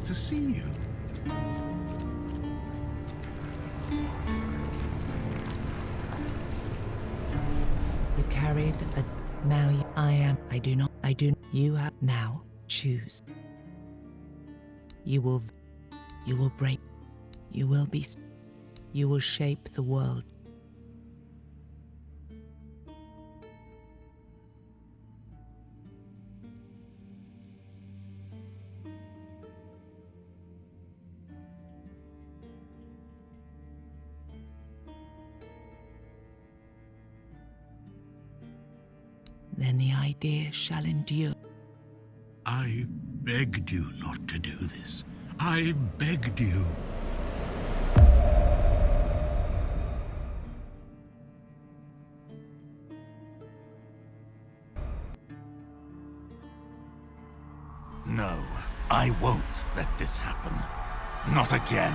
to see you. You carried a... Now I do not. You have now. Choose. You will break. You will be... You will shape the world. Then the idea shall endure. I begged you not to do this. I begged you. No, I won't let this happen. Not again.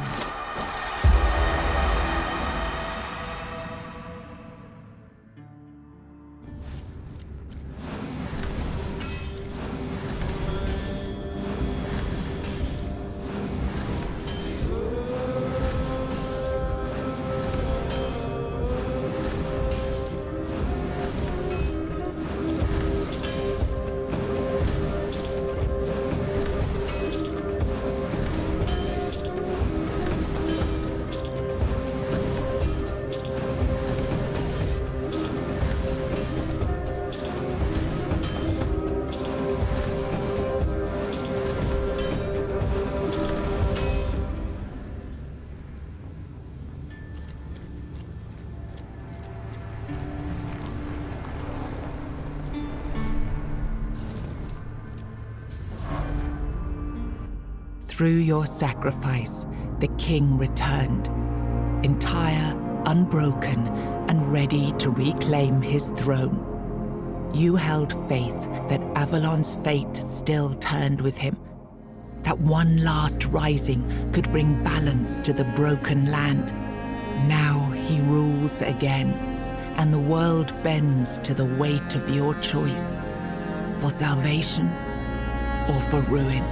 Through your sacrifice, the king returned, entire, unbroken, and ready to reclaim his throne. You held faith that Avalon's fate still turned with him, that one last rising could bring balance to the broken land. Now he rules again, and the world bends to the weight of your choice, for salvation or for ruin.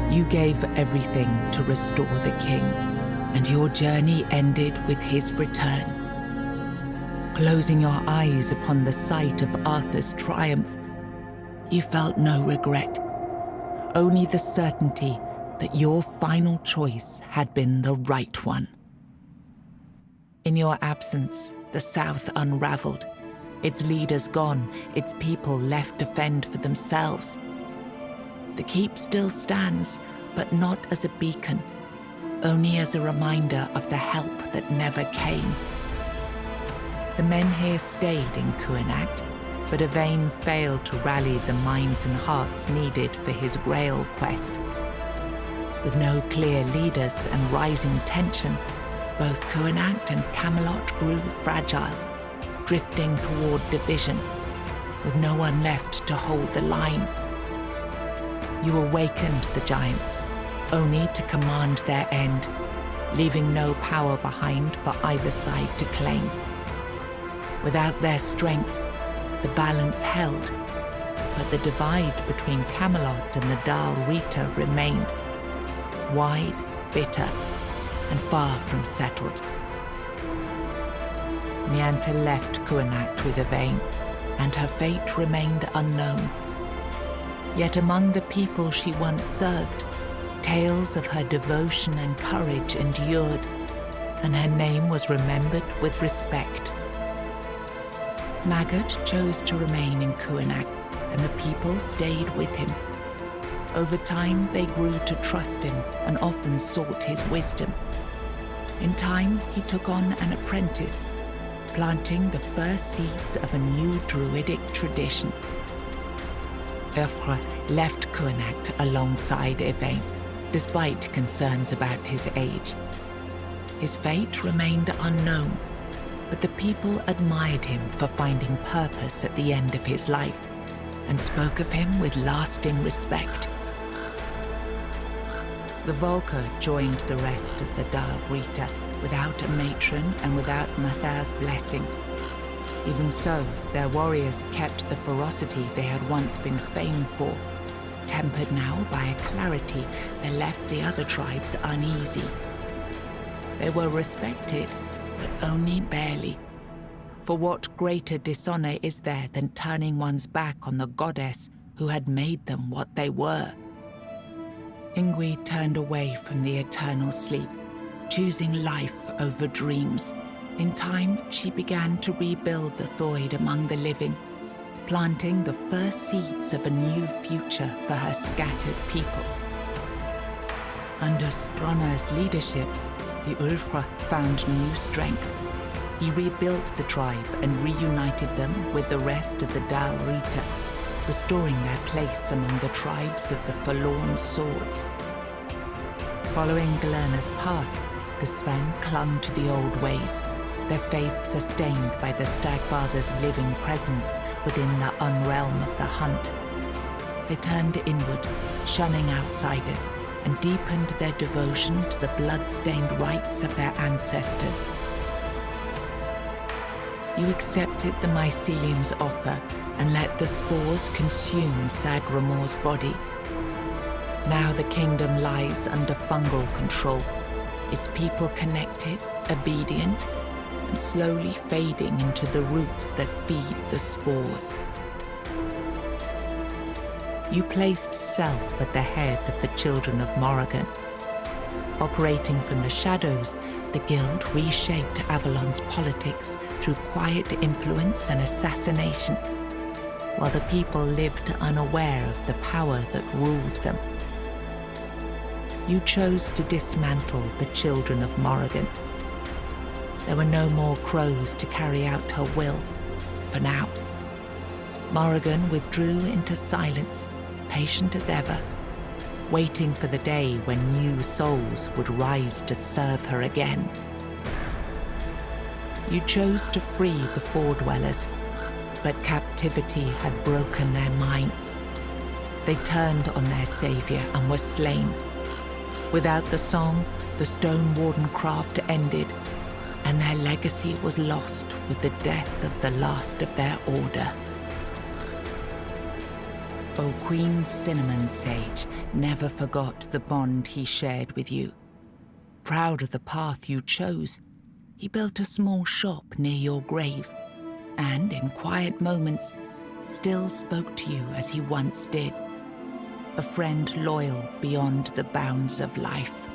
You gave everything to restore the king, and your journey ended with his return. Closing your eyes upon the sight of Arthur's triumph, you felt no regret, only the certainty that your final choice had been the right one. In your absence, the South unraveled, its leaders gone, its people left to fend for themselves. The keep still stands, but not as a beacon, only as a reminder of the help that never came. The men here stayed in Kuenacht, but Yvain failed to rally the minds and hearts needed for his Grail quest. With no clear leaders and rising tension, both Kuenacht and Camelot grew fragile, drifting toward division, with no one left to hold the line. You awakened the giants, only to command their end, leaving no power behind for either side to claim. Without their strength, the balance held, but the divide between Camelot and the Dal Rita remained, wide, bitter, and far from settled. Nianta left Kuenacht with Yvain, and her fate remained unknown. Yet among the people she once served, tales of her devotion and courage endured, and her name was remembered with respect. Maggot chose to remain in Kuenacht, and the people stayed with him. Over time, they grew to trust him and often sought his wisdom. In time, he took on an apprentice, planting the first seeds of a new druidic tradition. Eothra left Kuenacht alongside Yvain, despite concerns about his age. His fate remained unknown, but the people admired him for finding purpose at the end of his life, and spoke of him with lasting respect. The Volker joined the rest of the Dal Rita without a matron and without Mathar's blessing. Even so, their warriors kept the ferocity they had once been famed for, tempered now by a clarity that left the other tribes uneasy. They were respected, but only barely. For what greater dishonor is there than turning one's back on the goddess who had made them what they were? Ingui turned away from the eternal sleep, choosing life over dreams. In time, she began to rebuild the Thoid among the living, planting the first seeds of a new future for her scattered people. Under Stronner's leadership, the Ulfra found new strength. He rebuilt the tribe and reunited them with the rest of the Dal Rita, restoring their place among the tribes of the Forlorn Swords. Following Galerna's path, the Sven clung to the old ways, their faith sustained by the Stagfather's living presence within the unrealm of the hunt. They turned inward, shunning outsiders, and deepened their devotion to the blood-stained rites of their ancestors. You accepted the mycelium's offer and let the spores consume Sagramor's body. Now the kingdom lies under fungal control, its people connected, obedient, and slowly fading into the roots that feed the spores. You placed self at the head of the children of Morrigan. Operating from the shadows, the Guild reshaped Avalon's politics through quiet influence and assassination, while the people lived unaware of the power that ruled them. You chose to dismantle the children of Morrigan. There were no more crows to carry out her will, for now. Morrigan withdrew into silence, patient as ever, waiting for the day when new souls would rise to serve her again. You chose to free the Fore-dwellers, but captivity had broken their minds. They turned on their savior and were slain. Without the song, the Stone Warden craft ended, and their legacy was lost with the death of the last of their order. O Queen Cinnamon Sage never forgot the bond he shared with you. Proud of the path you chose, he built a small shop near your grave, and in quiet moments, still spoke to you as he once did. A friend loyal beyond the bounds of life.